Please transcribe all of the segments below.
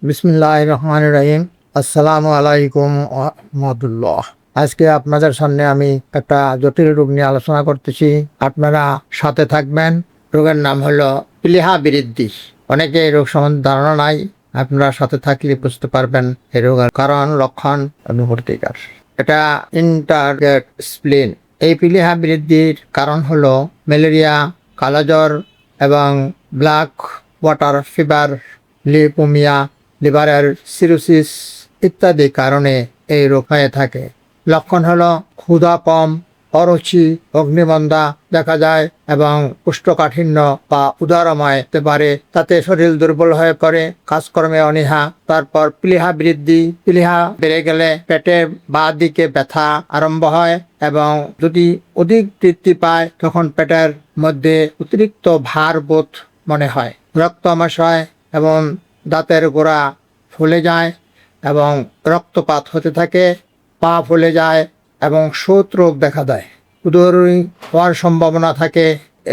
বিসমিল্লাহির রহমানির রহিম। আসসালামু আলাইকুম ওয়া রাহমাতুল্লাহ। আজকে আপনাদের সামনে আমি একটা জটিল রোগ নিয়ে আলোচনা করতেছি, আপনারা সাথে থাকবেন। রোগের নাম হলো প্লীহা বৃদ্ধি। অনেকে এই রোগ সম্বন্ধে ধারণা নাই, আপনারা সাথে থাকলে বুঝতে পারবেন এই রোগের কারণ, লক্ষণ এবং প্রতিকার। এটা ইন্টারগেট স্প্লিন। এই প্লীহা বৃদ্ধির কারণ হলো ম্যালেরিয়া, কালাজ্বর এবং ব্ল্যাক ওয়াটার ফিভার, লিউকেমিয়া, লিভারের সিরোসিস ইত্যাদি কারণে এই রোগ হয়ে থাকে। লক্ষণ হলো ক্ষুধা কম, অরুচি, অগ্নিমন্দা দেখা যায় এবং কোষ্ঠকাঠিন্য বা উদরময় হতে পারে। তাতে শরীর দুর্বল হয়ে পড়ে, কাজকর্মে অনীহা। তারপর প্লীহা বৃদ্ধি। প্লীহা বেড়ে গেলে পেটের বাঁ দিকে ব্যথা আরম্ভ হয় এবং যদি অধিক বৃদ্ধি পায় তখন পেটের মধ্যে অতিরিক্ত ভার বোধ মনে হয়, রক্ত আমাশয় এবং দাঁতের গোড়া ফুলে যায় এবং রক্তপাত হতে থাকে, পা ফুলে যায় এবং শোথ রোগ দেখা দেয়, উদরী হওয়ার সম্ভাবনা থাকে।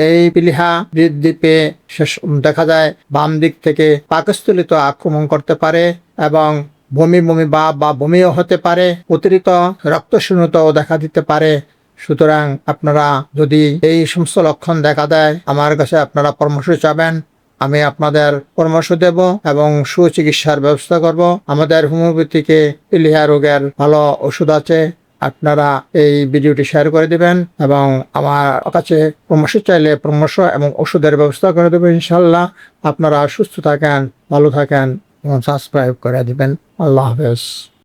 এই প্লীহা বৃদ্ধি পেয়ে শেষ দেখা যায় বাম দিক থেকে পাকস্থলিত আক্রমণ করতে পারে এবং বমি বমি বা বমিও হতে পারে। অতিরিক্ত রক্তশূন্যতাও দেখা দিতে পারে। সুতরাং আপনারা যদি এই সমস্ত লক্ষণ দেখা দেয়, আমার কাছে আপনারা পরামর্শ চাবেন। আমি আপনাদের পরামর্শ দেব এবং সুচিকিৎসার ব্যবস্থা করব। আমাদের হোমিওপ্যাথিকে প্লীহা রোগের ভালো ওষুধ আছে। আপনারা এই ভিডিওটি শেয়ার করে দিবেন এবং আমার কাছে পরামর্শ চাইলে পরামর্শ এবং ওষুধের ব্যবস্থা করে দেবেন ইনশাল্লাহ। আপনারা সুস্থ থাকেন, ভালো থাকেন এবং সাবস্ক্রাইব করে দিবেন। আল্লাহ হাফেজ।